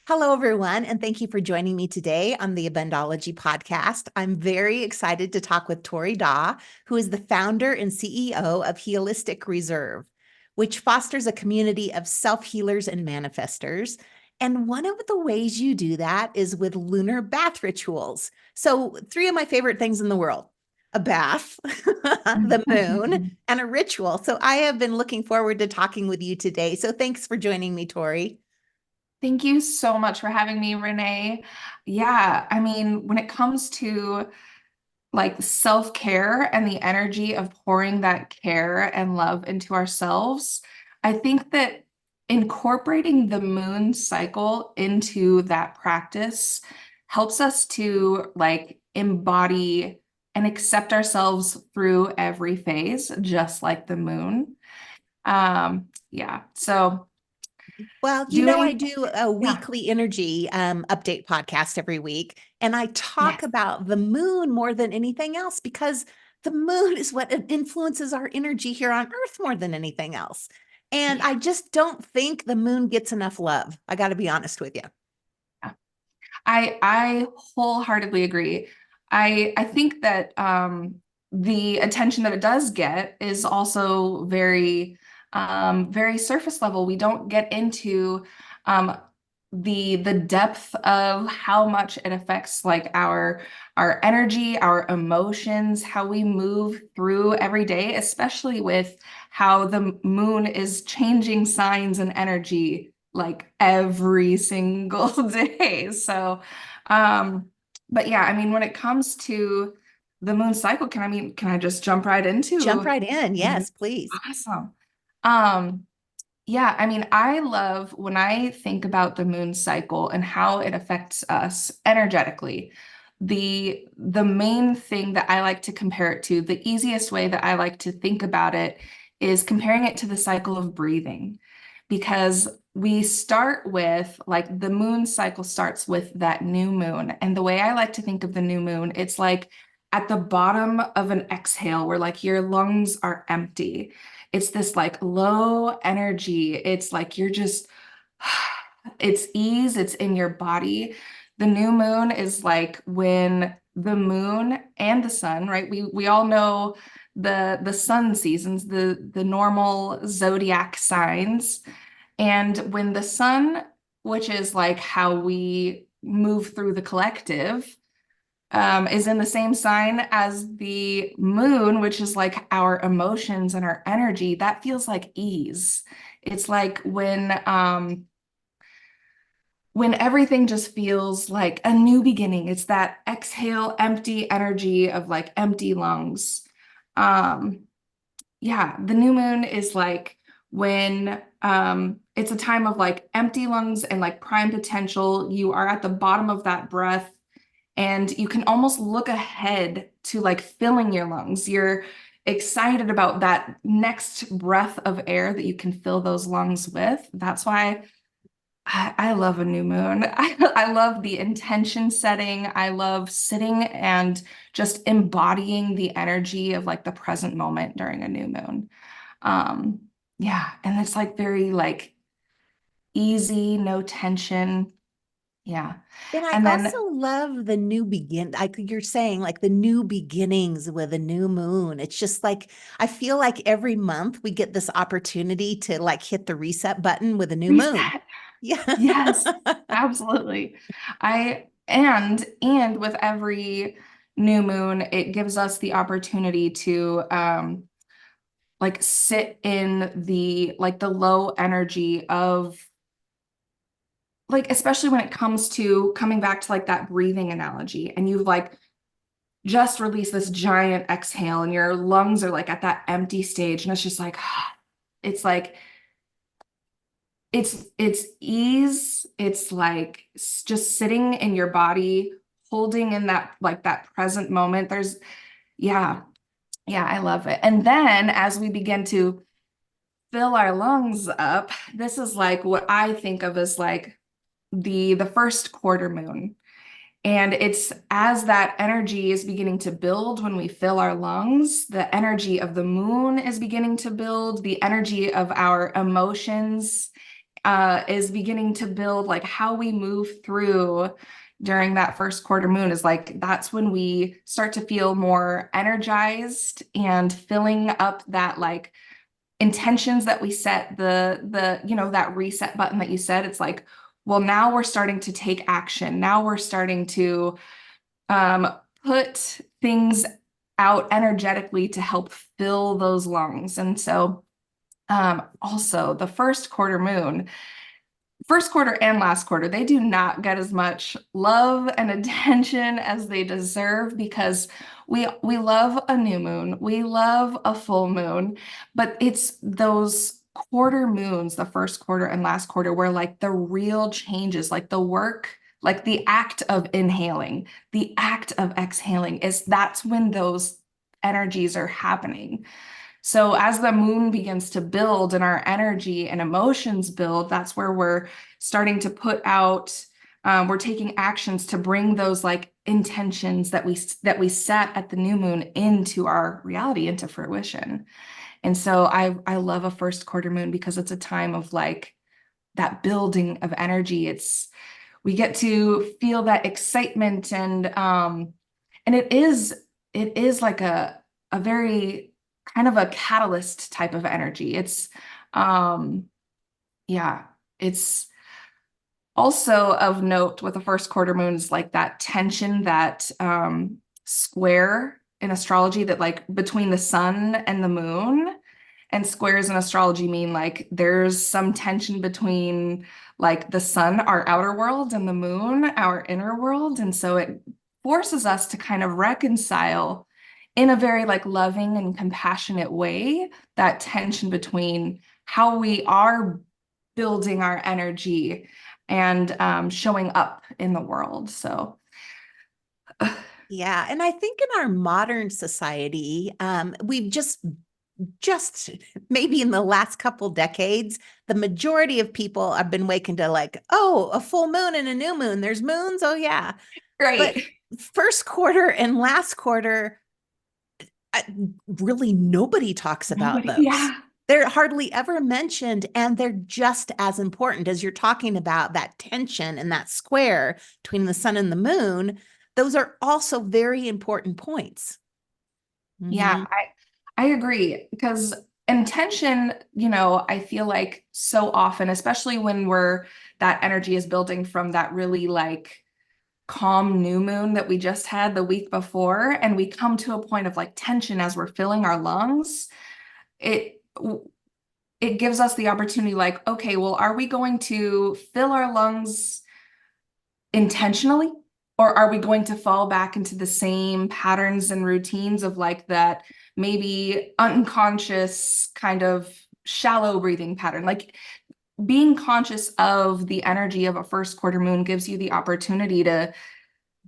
Hello, everyone, and thank you for joining me today on the Abundology podcast. I'm very excited to talk with Tori Daw, who is the founder and CEO of Healistic Reserve, which fosters a community of self-healers and manifestors. And one of the ways you do that is with lunar bath rituals. So, three of my favorite things in the world: a bath, the moon, and a ritual. So, I have been looking forward to talking with you today. So, thanks for joining me, Tori. Thank you so much for having me, Renee. Yeah, I mean, when it comes to like self-care and the energy of pouring that care and love into ourselves, I think that incorporating the moon cycle into that practice helps us to like embody and accept ourselves through every phase, just like the moon. Yeah, so Well, I doing, do a yeah. weekly energy update podcast every week, and I talk Yes. about the moon more than anything else because the moon is what influences our energy here on Earth more than anything else. And Yeah. I just don't think the moon gets enough love. I got to be honest with you. I wholeheartedly agree. I think that the attention that it does get is also very surface level. We don't get into um, the depth of how much it affects like our energy, our emotions, how we move through every day, especially with how the moon is changing signs and energy like every single day. So, um, but yeah, I mean, when it comes to the moon cycle, can I just jump right Jump into? right in. Yes, please. Awesome. Um, yeah, I mean, I love when I think about the moon cycle and how it affects us energetically. The main thing that I like to compare it to, the easiest way that I like to think about it is comparing it to the cycle of breathing. Because we start with like the moon cycle starts with that new moon. And the way I like to think of the new moon, it's like at the bottom of an exhale where like your lungs are empty. It's this like low energy. It's like you're just, it's ease, it's in your body. The new moon is like when the moon and the sun, right? We all know the sun seasons, the normal zodiac signs. And when the sun, which is like how we move through the collective, is in the same sign as the moon, which is like our emotions and our energy, that feels like ease. It's like when everything just feels like a new beginning. It's that exhale, empty energy of like empty lungs. Um, yeah, the new moon is like when it's a time of like empty lungs and like prime potential. You are at the bottom of that breath and you can almost look ahead to like filling your lungs. You're excited about that next breath of air that you can fill those lungs with. That's why I love a new moon. I love the intention setting. I love sitting and just embodying the energy of like the present moment during a new moon. Um, yeah, and it's like very like easy, no tension. Yeah. And I And also then love the new begin. I think you're saying like the new beginnings with a new moon. It's just like I feel like every month we get this opportunity to like hit the reset button with a new moon. reset. Yeah. Yes, absolutely. And with every new moon, it gives us the opportunity to like sit in the like the low energy of like especially when it comes to coming back to like that breathing analogy and you've like just released this giant exhale and your lungs are like at that empty stage and it's just like it's like it's ease. It's like just sitting in your body, holding in that like that present moment. Yeah, yeah, I love it. And then as we begin to fill our lungs up, this is like what I think of as like the first quarter moon. And it's as that energy is beginning to build when we fill our lungs, the energy of the moon is beginning to build, the energy of our emotions is beginning to build, like how we move through during that first quarter moon is like, that's when we start to feel more energized and filling up that like intentions that we set, that reset button that you said. It's like, well, now we're starting to take action. Now we're starting to um, put things out energetically to help fill those lungs. And so also the first quarter and last quarter, they do not get as much love and attention as they deserve because we love a new moon, we love a full moon, but it's those quarter moons, the first quarter and last quarter, where like the real changes, like the work, like the act of inhaling, the act of exhaling that's when those energies are happening. So as the moon begins to build and our energy and emotions build, that's where we're starting to put out, we're taking actions to bring those like intentions that we set at the new moon into our reality, into fruition. And so I love a first quarter moon because it's a time of like that building of energy. We get to feel that excitement and it is like a very kind of a catalyst type of energy. Um, yeah, it's also of note with the first quarter moon is like that tension, that square in astrology that like between the sun and the moon. And squares in astrology mean like there's some tension between like the sun, our outer world, and the moon, our inner world. And so it forces us to kind of reconcile in a very like loving and compassionate way that tension between how we are building our energy and showing up in the world. So Yeah. And I think in our modern society, we've just maybe in the last couple decades, the majority of people have been waking to like, oh, a full moon and a new moon. There's moons. Oh, yeah. But right. first quarter and last quarter, really nobody talks about Nobody, those. yeah. They're hardly ever mentioned, and they're just as important as you're talking about that tension and that square between the sun and the moon. Those are also very important points. Yeah, Mhm. I agree because intention, I feel like so often, especially when that energy is building from that really like calm new moon that we just had the week before, and we come to a point of like tension as we're filling our lungs, it it gives us the opportunity like, okay, well, are we going to fill our lungs intentionally? Or are we going to fall back into the same patterns and routines of like that maybe unconscious kind of shallow breathing pattern? Like being conscious of the energy of a first quarter moon gives you the opportunity to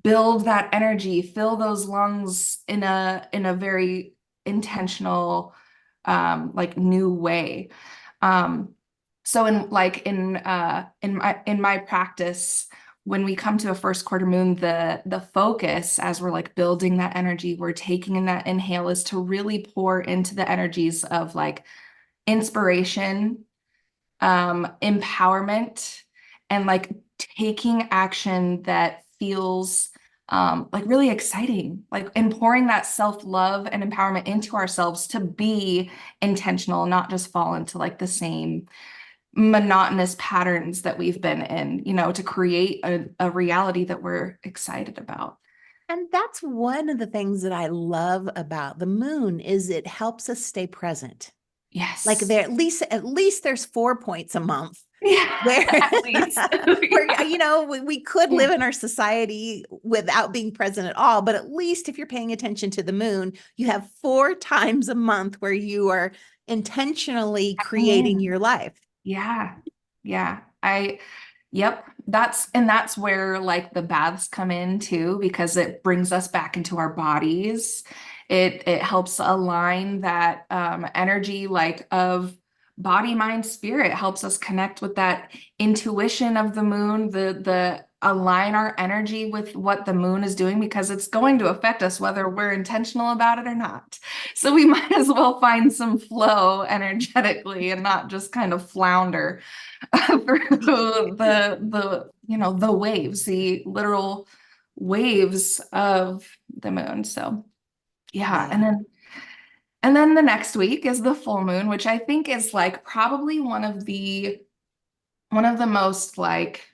build that energy, fill those lungs in a very intentional, like new way. Um, so in my practice, when we come to a first quarter moon, the focus as we're like building that energy, we're taking in that inhale is to really pour into the energies of like inspiration, empowerment, and like taking action that feels like really exciting, like and pouring that self-love and empowerment into ourselves to be intentional, not just fall into like the same monotonous patterns that we've been in, to create a reality that we're excited about. And that's one of the things that I love about the moon is it helps us stay present. Like Yes. there, at least there's 4 points a month Yeah, where at least. where Yeah. we could Yeah. live in our society without being present at all, but at least if you're paying attention to the moon, you have 4 times a month where you are intentionally Checking creating in. your life. Yeah. Yeah. Yep. That's where like the baths come in too, because it brings us back into our bodies. It helps align that energy like of body, mind, spirit, helps us connect with that intuition of the moon, the align our energy with what the moon is doing, because it's going to affect us whether we're intentional about it or not. So we might as well find some flow energetically and not just kind of flounder through the waves, the literal waves of the moon. So yeah, Yeah. and then the next week is the full moon, which I think is like probably one of the most like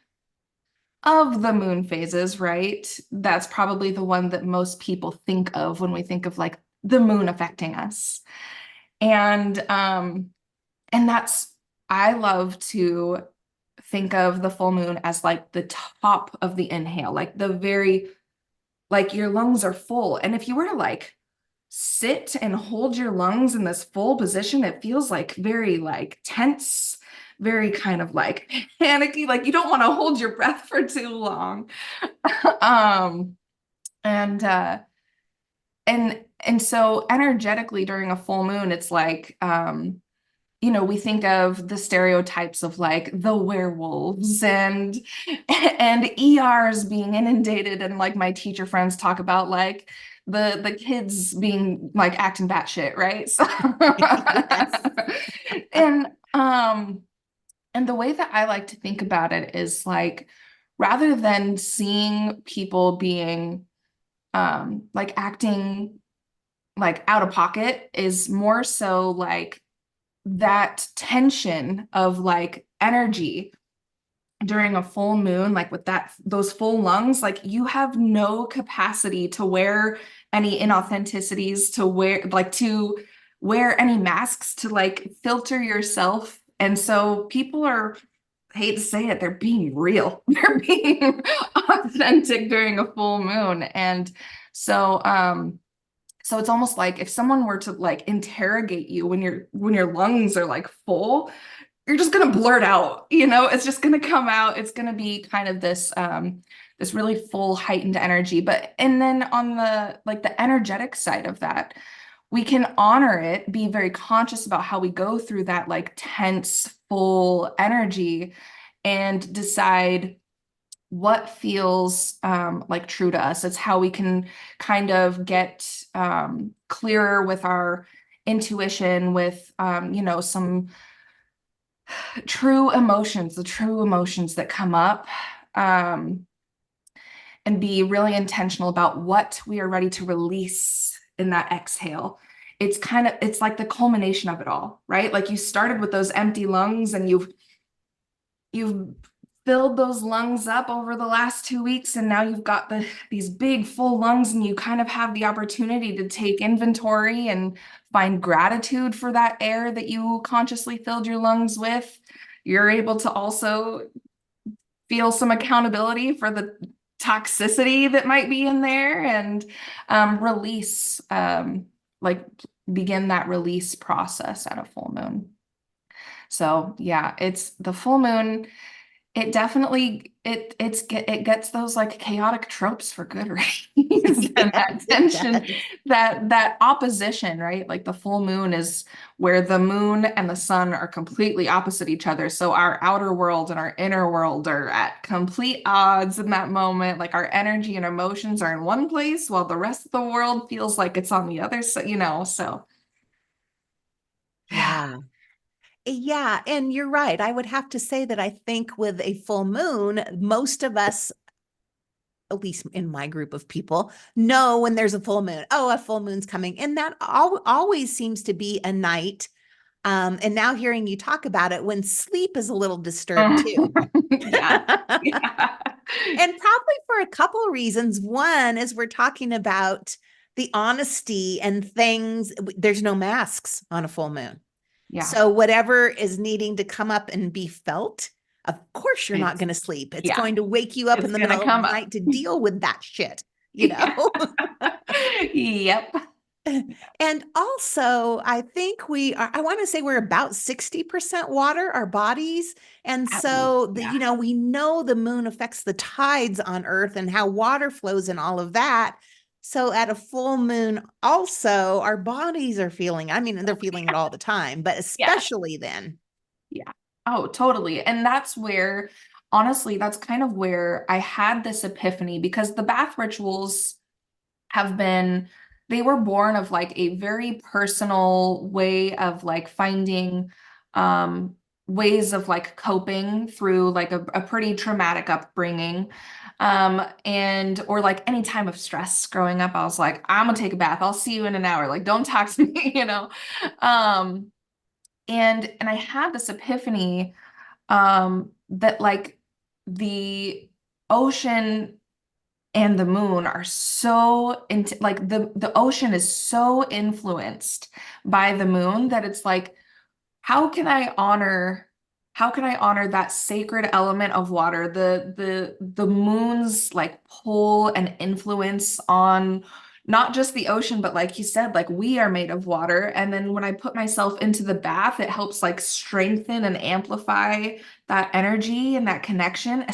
of the moon phases, right? That's probably the one that most people think of when we think of like the moon affecting us. And and that's, I love to think of the full moon as like the top of the inhale, like the very, like your lungs are full. And if you were to like sit and hold your lungs in this full position, it feels like very like tense, very kind of like panicky, like you don't want to hold your breath for too long. um and uh and so energetically during a full moon, it's like we think of the stereotypes of like the werewolves and ERs being inundated, and like my teacher friends talk about like the kids being like acting batshit, right? So Yes. and um and the way that I like to think about it is like, rather than seeing people being like acting like out of pocket, is more so like that tension of like energy during a full moon, like with those full lungs, like you have no capacity to wear any inauthenticities, to wear any masks, to like filter yourself. And so people are, I hate to say it, they're being real. They're being authentic during a full moon. And so it's almost like if someone were to like interrogate you when your lungs are like full, you're just gonna blurt out, it's just gonna come out. It's gonna be kind of this really full heightened energy. But and then on the like the energetic side of that, we can honor it, be very conscious about how we go through that like tense, full energy, and decide what feels like true to us. It's how we can kind of get clearer with our intuition, with some the true emotions that come up, um, and be really intentional about what we are ready to release in that exhale. It's like the culmination of it all, right? Like you started with those empty lungs, and you've filled those lungs up over the last 2 weeks, and now you've got these big full lungs, and you kind of have the opportunity to take inventory and find gratitude for that air that you consciously filled your lungs with. You're able to also feel some accountability for the toxicity that might be in there, and release, like begin that release process at a full moon. So yeah, it's the full moon. It definitely it gets those like chaotic tropes for good reason. That Yes, it tension, does. that opposition, right? Like the full moon is where the moon and the sun are completely opposite each other. So our outer world and our inner world are at complete odds in that moment. Like our energy and emotions are in one place while the rest of the world feels like it's on the other side, so yeah. Yeah. Yeah, and you're right. I would have to say that I think with a full moon, most of us, at least in my group of people, know when there's a full moon. Oh, a full moon's coming. And that always seems to be a night. And now hearing you talk about it, when sleep is a little disturbed too. Yeah. Yeah. And probably for a couple of reasons. One is we're talking about the honesty and things. There's no masks on a full moon. Yeah. So whatever is needing to come up and be felt, of course you're not It's going to sleep. It's yeah. going to wake you up in It's the gonna middle of come the up. night to deal with that shit, you Yeah. know? Yep. And also, I think I want to say we're about 60% water, our bodies. And Absolutely. so, Yeah. we know the moon affects the tides on Earth and how water flows and all of that. So, at a full moon, also, our bodies are feeling, I mean, they're feeling it all the time, but Yeah. especially then. Yeah. Oh, totally. And that's where honestly, that's kind of where I had this epiphany, because the bath rituals have been, they were born of like a very personal way of like finding ways of like coping through like a pretty traumatic upbringing. And or like any time of stress growing up, I was like, I'm gonna take a bath. I'll see you in an hour. Like, don't talk to me, you know? Um, and I had this epiphany that like the ocean and the moon are so into like the ocean is so influenced by the moon that it's like, how can I honor how can I honor that sacred element of water, the moon's like pull and influence on not just the ocean, but like you said, like we are made of water. And then when I put myself into the bath, it helps like strengthen and amplify that energy and that connection.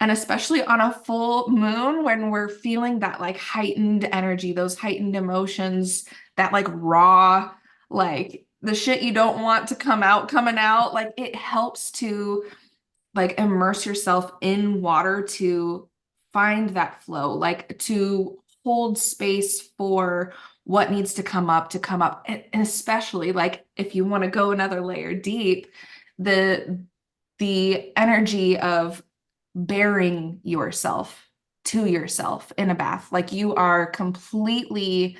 And especially on a full moon, when we're feeling that like heightened energy, those heightened emotions, that like raw, like the shit you don't want to come out, coming out, like it helps to like immerse yourself in water to find that flow, like to hold space for what needs to come up. And especially like if you want to go another layer deep, the the energy of bearing yourself to yourself in a bath. Like you are completely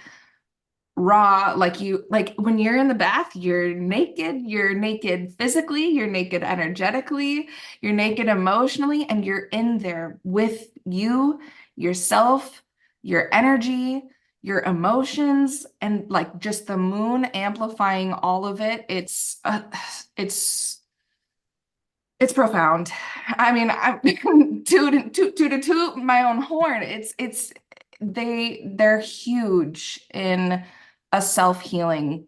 raw. Like you, like when you're in the bath, you're naked physically, you're naked energetically, you're naked emotionally, and you're in there with you, yourself, your energy, your emotions, and like just the moon amplifying all of it. It's it's profound. I mean, I'm to my own horn. They're huge in a self-healing,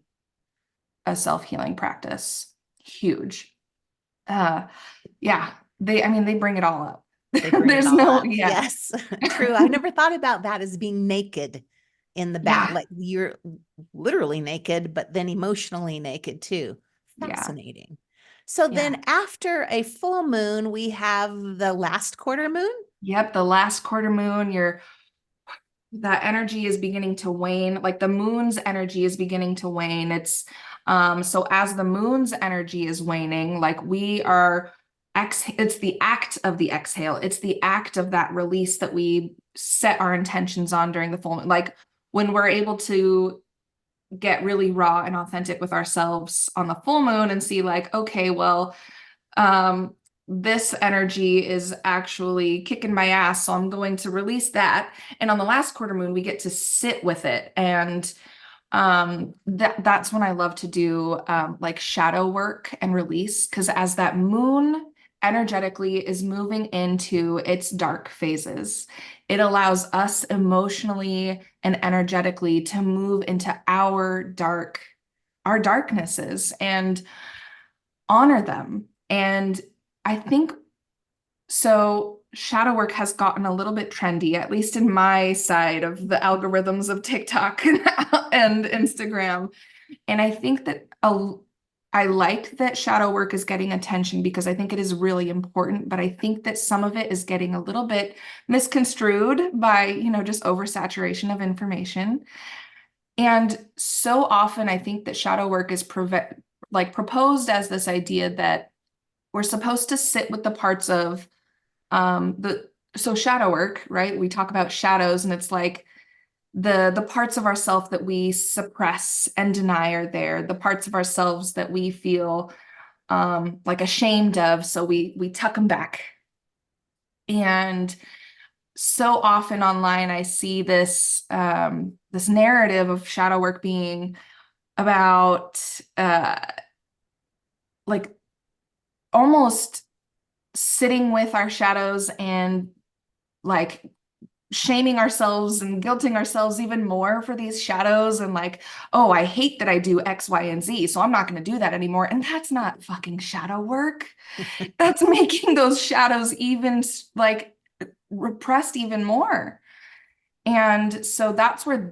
a self-healing practice. Huge. Uh yeah, I mean, they bring it all up. They bring it There's all no, up. yeah. Yes, true. I never thought about that as being naked in the bath. Yeah. Like you're literally naked, but then emotionally naked too. Yeah. Fascinating. So Yeah. then after a full moon, we have the last quarter moon. Yep, the last quarter moon, that energy is beginning to wane, like the moon's energy is beginning to wane. So as the moon's energy is waning, like we are it's the act of the exhale, it's the act of that release that we set our intentions on during the full moon. Like when we're able to get really raw and authentic with ourselves on the full moon and see like, okay, well, um, this energy is actually kicking my ass, so I'm going to release that. And on the last quarter moon, we get to sit with it. And that's when I love to do like shadow work and release, because as that moon energetically is moving into its dark phases, it allows us emotionally and energetically to move into our darknesses and honor them. And I think so. Shadow work has gotten a little bit trendy, at least in my side of the algorithms of TikTok and Instagram. And I think that I like that shadow work is getting attention because I think it is really important, but I think that some of it is getting a little bit misconstrued by, just oversaturation of information. And so often I think that shadow work is like proposed as this idea that we're supposed to sit with the parts of so shadow work, right? We talk about shadows, and it's like the parts of ourself that we suppress and deny are there, the parts of ourselves that we feel like ashamed of, so we tuck them back. And so often online I see this narrative of shadow work being about like almost sitting with our shadows and like shaming ourselves and guilting ourselves even more for these shadows, and like, oh, I hate that I do X, Y, and Z, so I'm not going to do that anymore. And that's not fucking shadow work. That's making those shadows even like repressed even more. And so that's where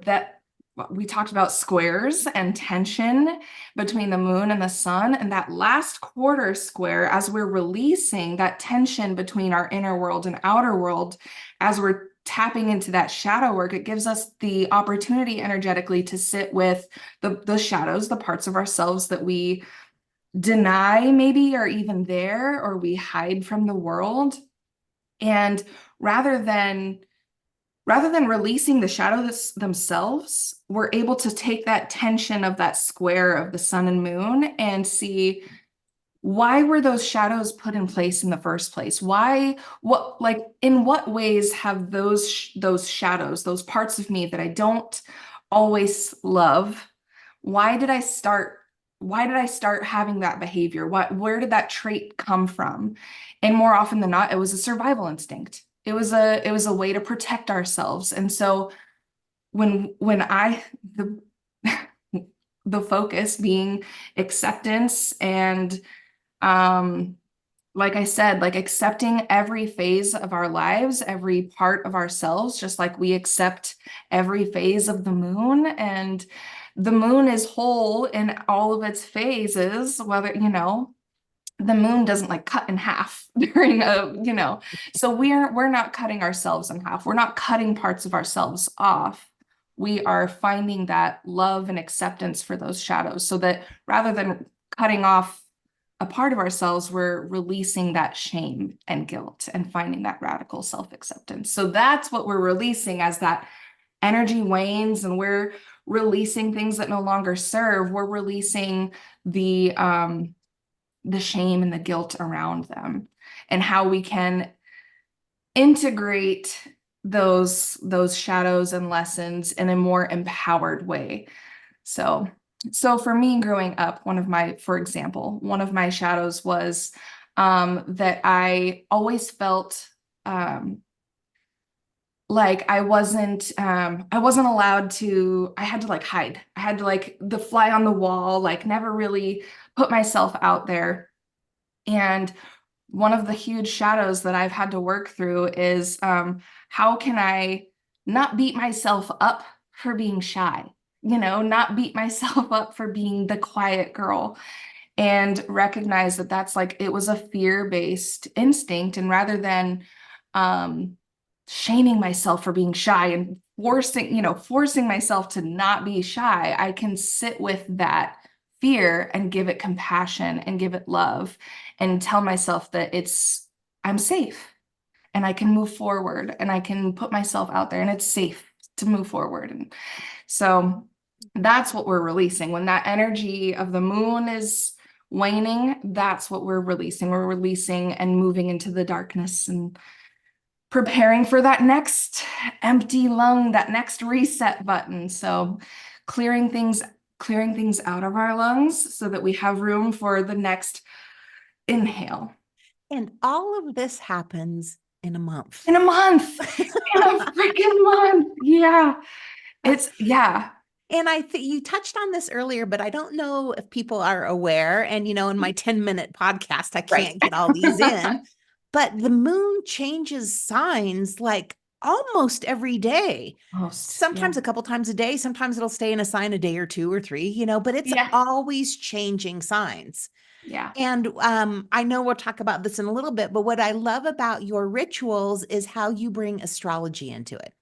we talked about squares and tension between the moon and the sun. And that last quarter square, as we're releasing that tension between our inner world and outer world, as we're tapping into that shadow work, it gives us the opportunity energetically to sit with the shadows, the parts of ourselves that we deny maybe are even there, or we hide from the world. And rather than releasing the shadows themselves, we're able to take that tension of that square of the sun and moon and see, why were those shadows put in place in the first place? In what ways have those shadows, those parts of me that I don't always love, why did I start having that behavior? Where did that trait come from? And more often than not, it was a survival instinct. It was a way to protect ourselves. And so the the focus being acceptance and like I said, like accepting every phase of our lives, every part of ourselves, just like we accept every phase of the moon. And the moon is whole in all of its phases, whether, the moon doesn't like cut in half during so we're not cutting ourselves in half. We're not cutting parts of ourselves off. We are finding that love and acceptance for those shadows, so that rather than cutting off a part of ourselves, we're releasing that shame and guilt and finding that radical self-acceptance. So that's what we're releasing as that energy wanes, and we're releasing things that no longer serve. We're releasing the shame and the guilt around them, and how we can integrate those shadows and lessons in a more empowered way. So for me growing up, for example, one of my shadows was that I always felt like I wasn't allowed to, I had to like hide. I had to like the fly on the wall, like never really put myself out there. And one of the huge shadows that I've had to work through is how can I not beat myself up for being shy? Not beat myself up for being the quiet girl, and recognize that that's like, it was a fear-based instinct. And rather than shaming myself for being shy and forcing myself to not be shy, I can sit with that fear and give it compassion and give it love and tell myself that I'm safe and I can move forward and I can put myself out there and it's safe to move forward. And so that's what we're releasing. When that energy of the moon is waning, that's what we're releasing. We're releasing and moving into the darkness and preparing for that next empty lung, that next reset button. So clearing things out of our lungs so that we have room for the next inhale. And all of this happens in a month. In a month. In a freaking month. Yeah. Yeah. And you touched on this earlier, but I don't know if people are aware. And, in my 10-minute podcast, I can't get all these in. But the moon changes signs like almost every day. Sometimes a couple times a day. Sometimes it'll stay in a sign a day or two or three, but it's always changing signs. Yeah. And I know we'll talk about this in a little bit, but what I love about your rituals is how you bring astrology into it.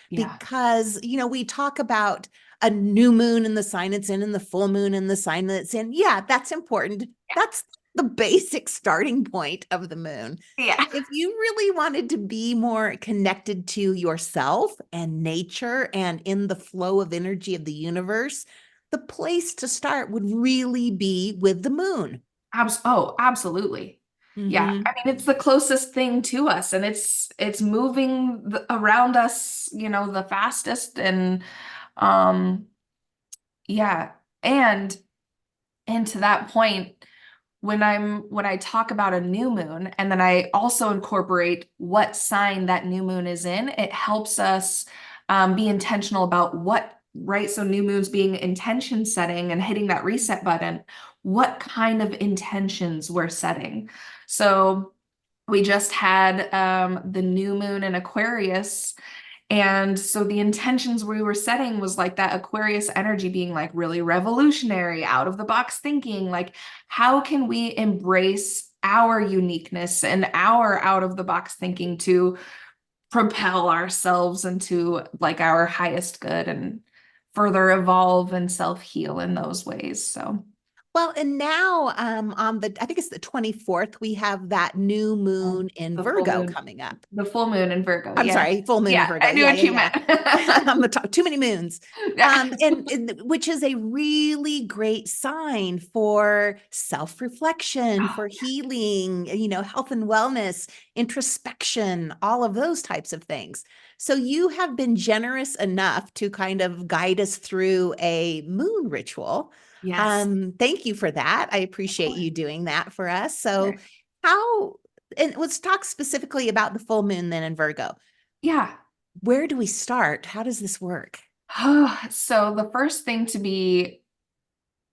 Yeah. Because, we talk about a new moon and the sign it's in and the full moon and the sign that it's in. Yeah, that's important. That's the basic starting point of the moon. Yeah. If you really wanted to be more connected to yourself and nature and in the flow of energy of the universe, the place to start would really be with the moon. Absolutely. Mm-hmm. Yeah. I mean, it's the closest thing to us, and it's moving around us, the fastest. And yeah. And to that point, when I talk about a new moon, and then I also incorporate what sign that new moon is in, it helps us be intentional about right? So new moons being intention setting and hitting that reset button, what kind of intentions we're setting. So we just had the new moon in Aquarius, And so the intentions we were setting was like that Aquarius energy being like really revolutionary, out of the box thinking, like how can we embrace our uniqueness and our out of the box thinking to propel ourselves into like our highest good and further evolve and self-heal in those ways. So Well, and now on I think it's the 24th, we have that new moon in the full Virgo moon, coming up. the full moon in Virgo. I'm Yeah. sorry, full moon in Yeah, Virgo. I knew Yeah, what yeah, you yeah. meant. I'm the too many moons. Yeah. Which is a really great sign for self-reflection, Oh, for healing, health and wellness, introspection, all of those types of things. So you have been generous enough to kind of guide us through a moon ritual. yes. Thank you for that. I appreciate you doing that for us. So Sure. how, and let's talk specifically about the full moon then in Virgo. Yeah. Where do we start? How does this work? So the first thing to be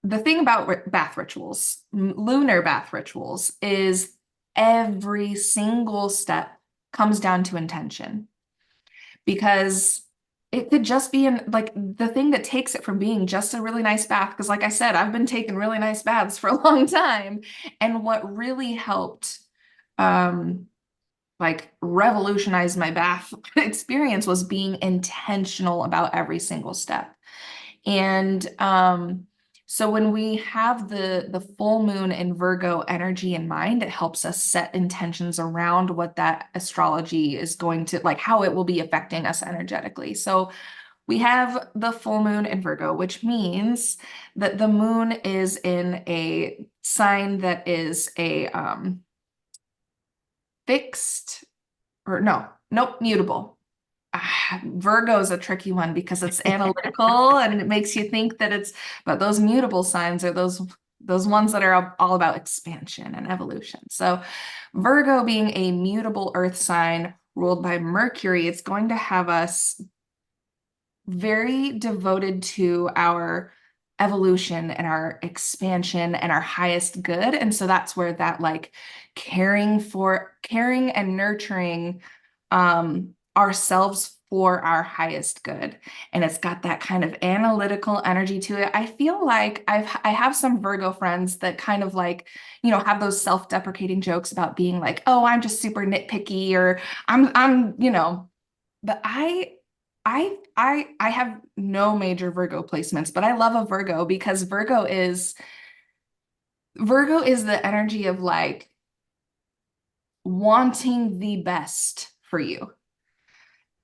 the thing about bath rituals, lunar bath rituals, is every single step comes down to intention because it could just be in like the thing that takes it from being just a really nice bath. Because, like I said, I've been taking really nice baths for a long time. And what really helped, um, like revolutionize my bath experience was being intentional about every single step. And so when we have the full moon in Virgo energy in mind, it helps us set intentions around what that astrology is going to like, how it will be affecting us energetically. So we have the full moon in Virgo, which means that the moon is in a sign that is a fixed or no, nope, mutable. Virgo is a tricky one because it's analytical and it makes you think that it's, but those mutable signs are those ones that are all about expansion and evolution. So Virgo being a mutable earth sign ruled by Mercury, it's going to have us very devoted to our evolution and our expansion and our highest good. And so that's where that like caring and nurturing ourselves for our highest good. And it's got that kind of analytical energy to it. I feel like I have some Virgo friends that kind of like, have those self-deprecating jokes about being like, oh, I'm just super nitpicky or but I have no major Virgo placements, but I love a Virgo because Virgo is the energy of like wanting the best for you.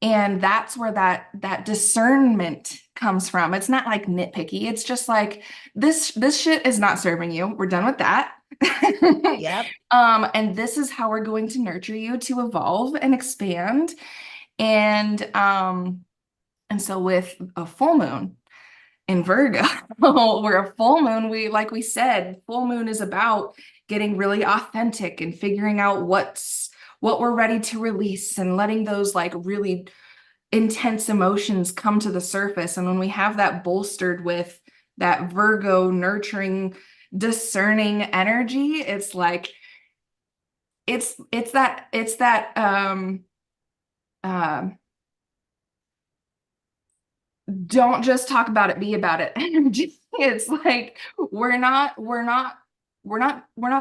And that's where that discernment comes from. It's not like nitpicky. It's just like this shit is not serving you. We're done with that. Yep. And this is how we're going to nurture you to evolve and expand. And so with a full moon in Virgo, where a full moon, like we said, full moon is about getting really authentic and figuring out what we're ready to release and letting those like really intense emotions come to the surface. And when we have that bolstered with that Virgo nurturing, discerning energy, it's like it's that um don't just talk about it, be about it energy. It's like we're not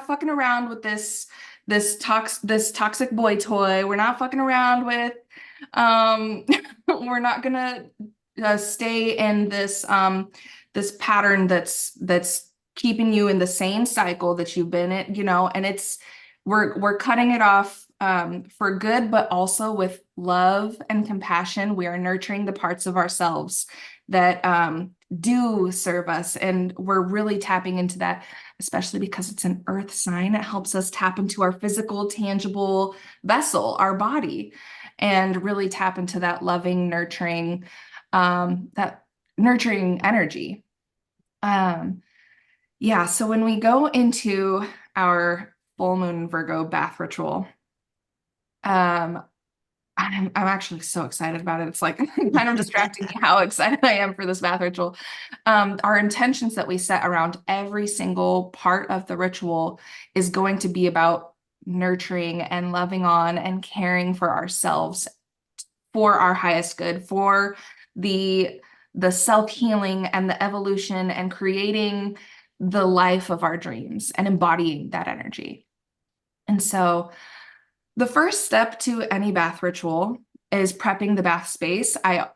fucking around with this toxic boy toy. We're not fucking around with we're not gonna stay in this pattern that's keeping you in the same cycle that you've been in, and we're cutting it off for good, but also with love and compassion. We are nurturing the parts of ourselves that do serve us. And we're really tapping into that, especially because it's an earth sign. It helps us tap into our physical, tangible vessel, our body, and really tap into that loving, that nurturing energy. Yeah, so when we go into our full moon Virgo bath ritual, um, I'm actually so excited about it. It's like kind of distracting me how excited I am for this bath ritual. Our intentions that we set around every single part of the ritual is going to be about nurturing and loving on and caring for ourselves for our highest good, for the self-healing and the evolution and creating the life of our dreams and embodying that energy. And so the first step to any bath ritual is prepping the bath space. I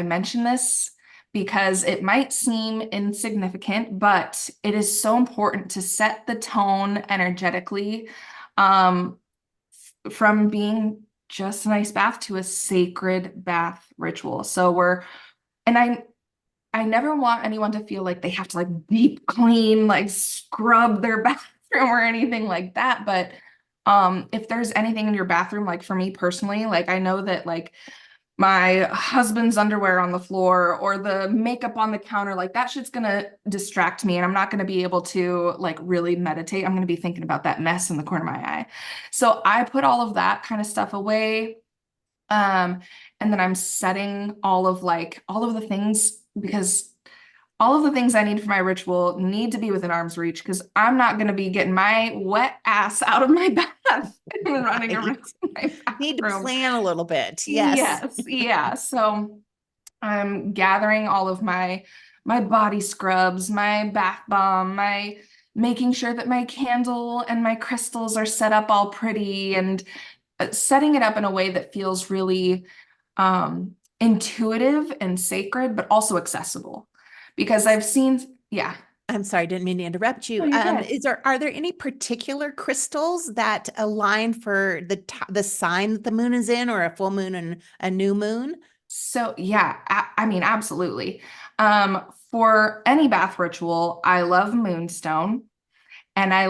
mention this because it might seem insignificant, but it is so important to set the tone energetically, from being just a nice bath to a sacred bath ritual. And I never want anyone to feel like they have to like deep clean, like scrub their bathroom or anything like that. But if there's anything in your bathroom, like for me personally, like I know that like my husband's underwear on the floor or the makeup on the counter, like that shit's gonna distract me and I'm not gonna be able to like really meditate. I'm gonna be thinking about that mess in the corner of my eye. So I put all of that kind of stuff away. And then I'm setting all of the things, because all of the things I need for my ritual need to be within arm's reach, because I'm not going to be getting my wet ass out of my bath and running Right. around my Need to bathroom. plan a little bit. Yes. Yes, yeah. So I'm gathering all of my body scrubs, my bath bomb, my making sure that my candle and my crystals are set up all pretty, and setting it up in a way that feels really intuitive and sacred, but also accessible. Because I've seen, yeah. I'm sorry, didn't mean to interrupt Oh, you. you're good. Are there any particular crystals that align for the sign that the moon is in, or a full moon and a new moon? So yeah, I mean, absolutely. For any bath ritual, I love moonstone, and I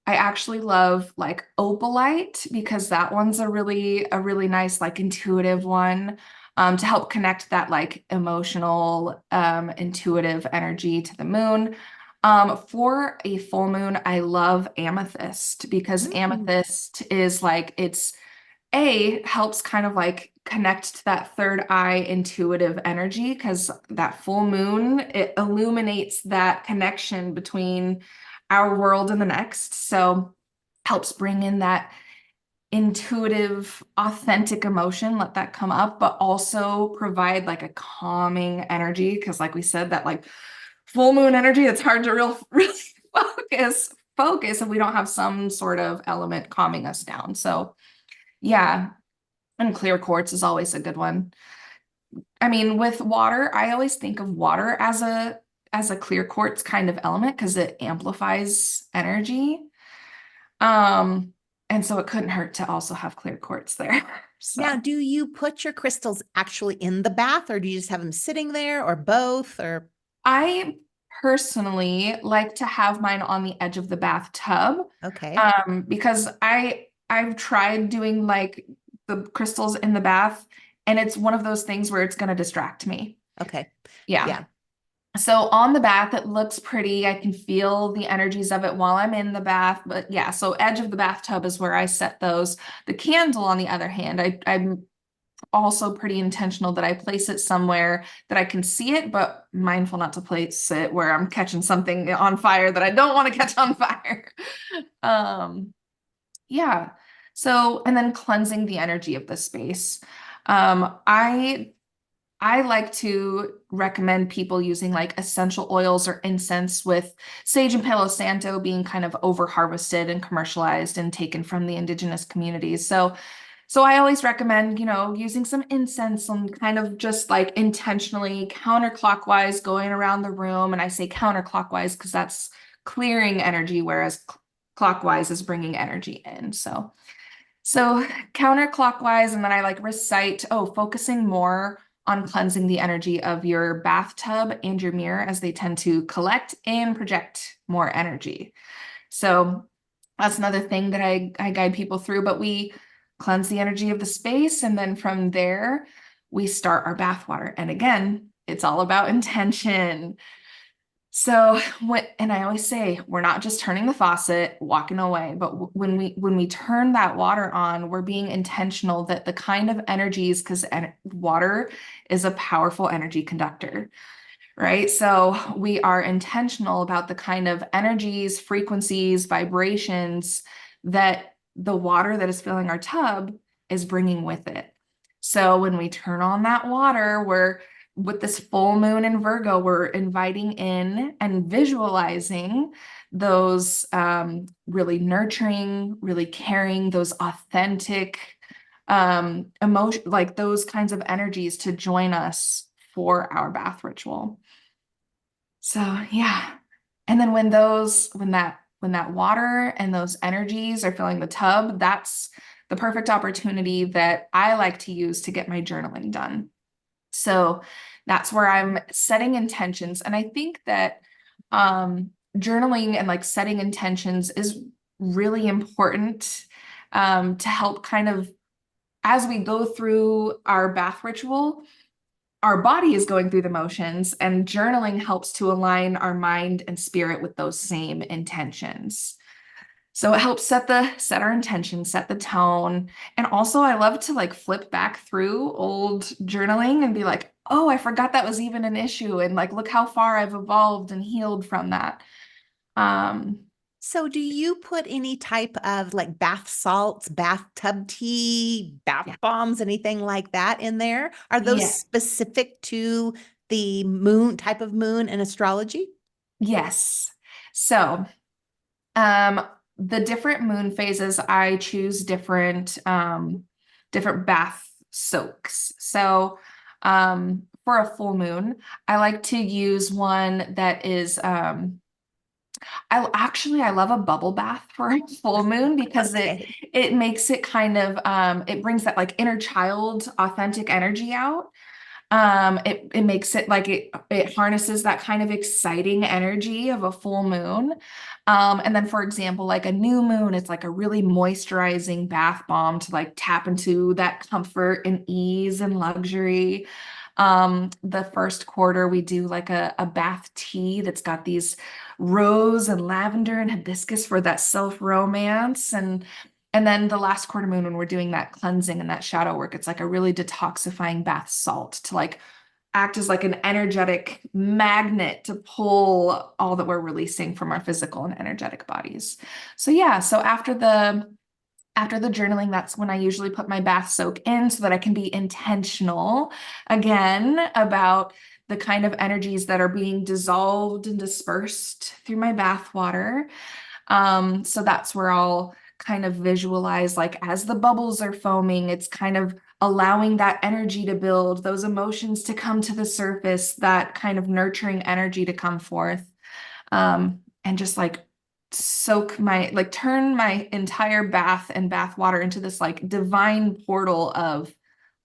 actually love like opalite, because that one's a really nice, like intuitive one, to help connect that like emotional, intuitive energy to the moon. For a full moon, I love amethyst, because Mm, amethyst is like, helps kind of like connect to that third eye intuitive energy, because that full moon, it illuminates that connection between our world and the next. So helps bring in that intuitive, authentic emotion, let that come up, but also provide like a calming energy. Because like we said, that like full moon energy, it's hard to really focus if we don't have some sort of element calming us down. So yeah, and clear quartz is always a good one. I mean, with water, I always think of water as a clear quartz kind of element, because it amplifies energy. Um, and so it couldn't hurt to also have clear quartz there. now, So do you put your crystals actually in the bath, or do you just have them sitting there, or both? Or I personally like to have mine on the edge of the bathtub, okay, because I've tried doing like the crystals in the bath, and it's one of those things where it's going to distract me. okay, Yeah. yeah, So on the bath, it looks pretty. I can feel the energies of it while I'm in the bath. But yeah, so edge of the bathtub is where I set those. The candle, on the other hand, I'm also pretty intentional that I place it somewhere that I can see it, but mindful not to place it where I'm catching something on fire that I don't want to catch on fire. Um, yeah. So, and then cleansing the energy of the space. Um, I I like to recommend people using like essential oils or incense, with sage and Palo Santo being kind of over harvested and commercialized and taken from the indigenous communities. So I always recommend, using some incense and kind of just like intentionally counterclockwise going around the room. And I say counterclockwise because that's clearing energy, whereas clockwise is bringing energy in. So counterclockwise, and then I like recite, focusing more on cleansing the energy of your bathtub and your mirror, as they tend to collect and project more energy. So that's another thing that I guide people through, but we cleanse the energy of the space, and then from there, we start our bath water. And again, it's all about intention. So and I always say, we're not just turning the faucet, walking away, but when we turn that water on, we're being intentional that the kind of energies, because water is a powerful energy conductor, right? So we are intentional about the kind of energies, frequencies, vibrations that the water that is filling our tub is bringing with it. So when we turn on that water, we're with this full moon in Virgo, we're inviting in and visualizing those really nurturing, really caring, those authentic emotion, like those kinds of energies to join us for our bath ritual. So yeah. And then when that water and those energies are filling the tub, that's the perfect opportunity that I like to use to get my journaling done. So that's where I'm setting intentions. And I think that journaling and like setting intentions is really important to help kind of, as we go through our bath ritual, our body is going through the motions, and journaling helps to align our mind and spirit with those same intentions. So it helps set our intention, set the tone. And also I love to like flip back through old journaling and be like, oh, I forgot that was even an issue. And like, look how far I've evolved and healed from that. Um, So do you put any type of like bath salts, bathtub tea, bath yeah. bombs, anything like that in there? Are those Yeah. specific to the moon type of moon in astrology? Yes. So, um, the different moon phases, I choose different bath soaks. So, for a full moon, I like to use one that is, I love a bubble bath for a full moon because Okay. it makes it kind of, it brings that like inner child authentic energy out. It makes it like it harnesses that kind of exciting energy of a full moon. And then for example, like a new moon, it's like a really moisturizing bath bomb to like tap into that comfort and ease and luxury. The first quarter, we do like a bath tea that's got these rose and lavender and hibiscus for that self-romance. And then the last quarter moon, when we're doing that cleansing and that shadow work, it's like a really detoxifying bath salt to like act as like an energetic magnet to pull all that we're releasing from our physical and energetic bodies. So yeah, so after the journaling, that's when I usually put my bath soak in so that I can be intentional again about the kind of energies that are being dissolved and dispersed through my bath water. So that's where I'll kind of visualize, like as the bubbles are foaming, it's kind of allowing that energy to build, those emotions to come to the surface, that kind of nurturing energy to come forth. And just like turn my entire bath and bath water into this like divine portal of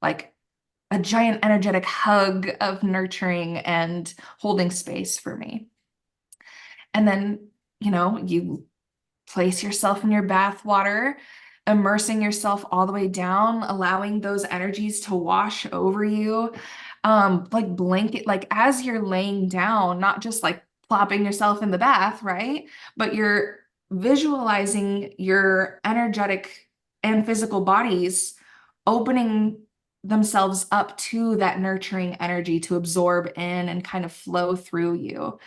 like a giant energetic hug of nurturing and holding space for me. And then, you place yourself in your bath water, immersing yourself all the way down, allowing those energies to wash over you. Like blanket, like as you're laying down, not just like plopping yourself in the bath, right? But you're visualizing your energetic and physical bodies opening themselves up to that nurturing energy to absorb in and kind of flow through you,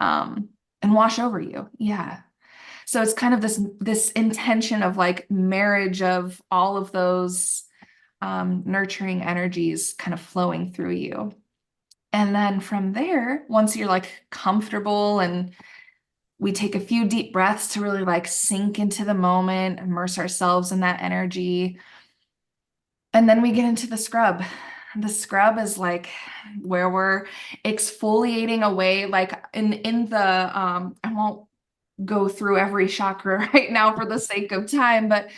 um, and wash over you. Yeah. So it's kind of this intention of like marriage of all of those nurturing energies kind of flowing through you. And then from there, once you're like comfortable, and we take a few deep breaths to really like sink into the moment, immerse ourselves in that energy. And then we get into the scrub. The scrub is like where we're exfoliating away, like in the I won't go through every chakra right now for the sake of time, but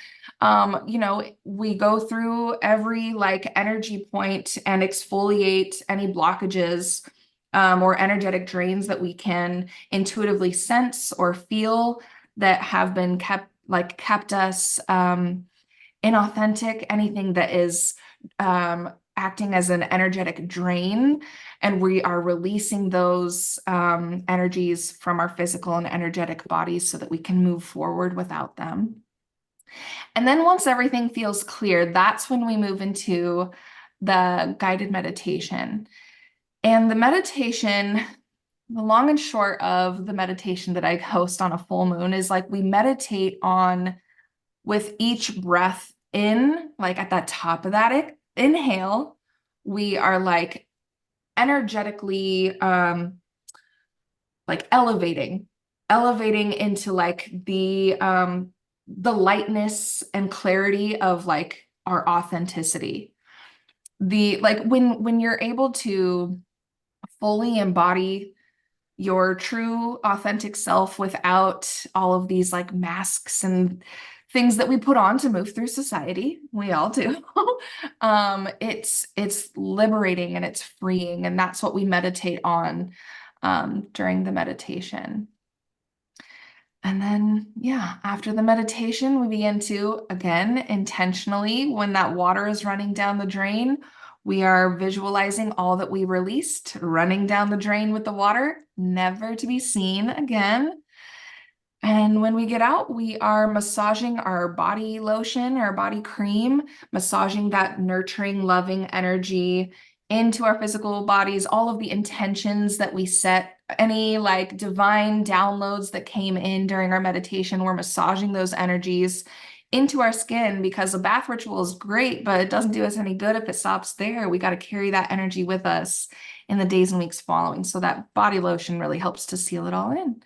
we go through every like energy point and exfoliate any blockages or energetic drains that we can intuitively sense or feel that have been kept us inauthentic, anything that is acting as an energetic drain, and we are releasing those energies from our physical and energetic bodies so that we can move forward without them. And then once everything feels clear, that's when we move into the guided meditation. And the meditation, the long and short of the meditation that I host on a full moon is like we meditate on, with each breath like at that top of that inhale, we are like energetically like elevating into like the lightness and clarity of like our authenticity. The like when you're able to fully embody your true authentic self without all of these like masks and things that we put on to move through society. We all do. It's liberating and it's freeing, and that's what we meditate on during the meditation. And then, yeah, after the meditation, we begin to, again, intentionally, when that water is running down the drain, we are visualizing all that we released running down the drain with the water, never to be seen again. And when we get out, we are massaging our body lotion, our body cream, massaging that nurturing, loving energy into our physical bodies, all of the intentions that we set, any like divine downloads that came in during our meditation, we're massaging those energies into our skin, because a bath ritual is great, but it doesn't do us any good if it stops there. We got to carry that energy with us in the days and weeks following. So that body lotion really helps to seal it all in.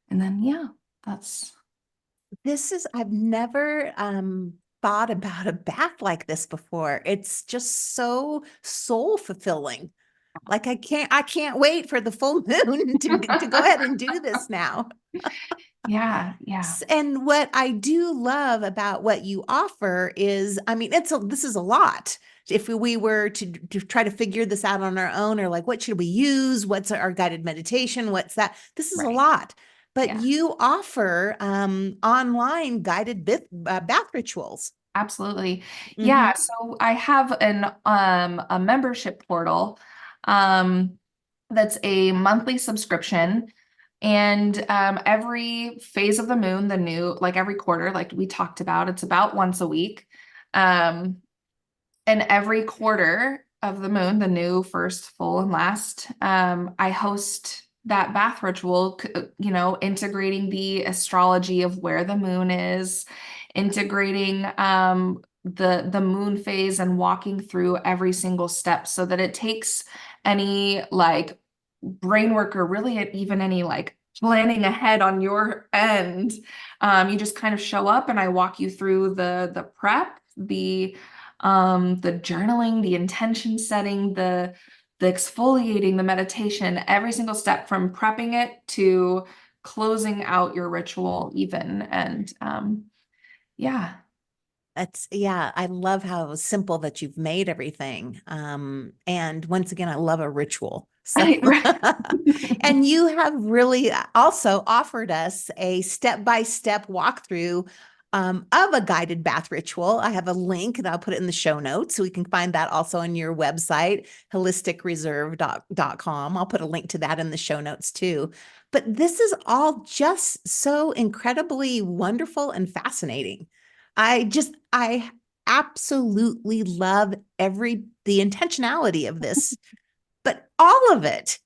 And then, yeah, that's I've never thought about a bath like this before. It's just so soul fulfilling. Like I can't wait for the full moon to go ahead and do this now. yeah, yeah, And what I do love about what you offer is, I mean, this is a lot. If we were to try to figure this out on our own, or like, what should we use? What's our guided meditation? What's that? This is a right. lot. But Yeah, you offer online guided bath rituals. absolutely. Hmm. Yeah, so I have a membership portal um that's a monthly subscription. And every phase of the moon, the new, like every quarter, like we talked about, it's about once a week. Um, and every quarter of the moon, the new, first, full, and last, I host that bath ritual, integrating the astrology of where the moon is, integrating the moon phase and walking through every single step so that it takes any like brain work or really even any like planning ahead on your end. You just kind of show up and I walk you through the prep, the journaling, the intention setting, the exfoliating, the meditation, every single step from prepping it to closing out your ritual even. And yeah. Yeah, I love how simple that you've made everything. And once again, I love a ritual. So, Right. and you have really also offered us a step-by-step walkthrough of a guided bath ritual. I have a link and I'll put it in the show notes so we can find that also on your website, holisticreserve.com. I'll put a link to that in the show notes too. But this is all just so incredibly wonderful and fascinating. I absolutely love the intentionality of this, but all of it.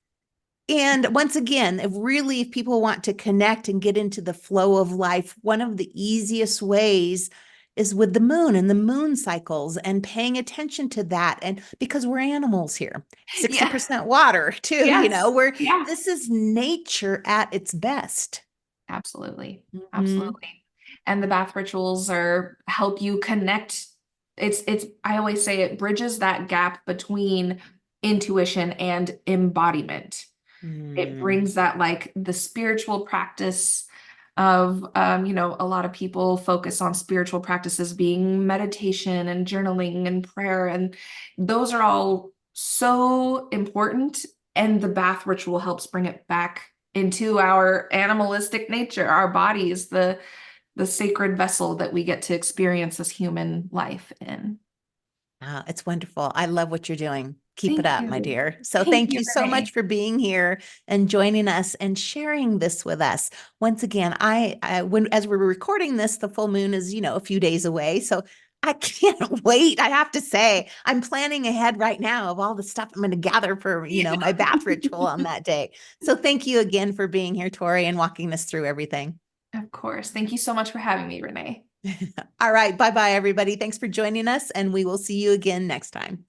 And once again, if people want to connect and get into the flow of life, one of the easiest ways is with the moon and the moon cycles and paying attention to that. And because we're animals here, Yeah. 60% water too, Yes. Yeah. this is nature at its best. Absolutely. Mhm. Absolutely. And the bath rituals are help you connect. It's I always say it bridges that gap between intuition and embodiment. It Mm. brings that like the spiritual practice of a lot of people focus on spiritual practices being meditation and journaling and prayer, and those are all so important, and the bath ritual helps bring it back into our animalistic nature, our bodies, the sacred vessel that we get to experience this human life in. It's wonderful. I love what you're doing. Keep it Thank up, my you. dear. So Thank thank you, you so much Renee. for being here and joining us and sharing this with us. Once again, as we're recording this, the full moon is, a few days away. So I can't wait. I have to say, I'm planning ahead right now of all the stuff I'm going to gather for, my bath ritual on that day. So thank you again for being here, Tori, and walking us through everything. Of course. Thank you so much for having me, Renee. All right. Bye bye, everybody. Thanks for joining us, and we will see you again next time.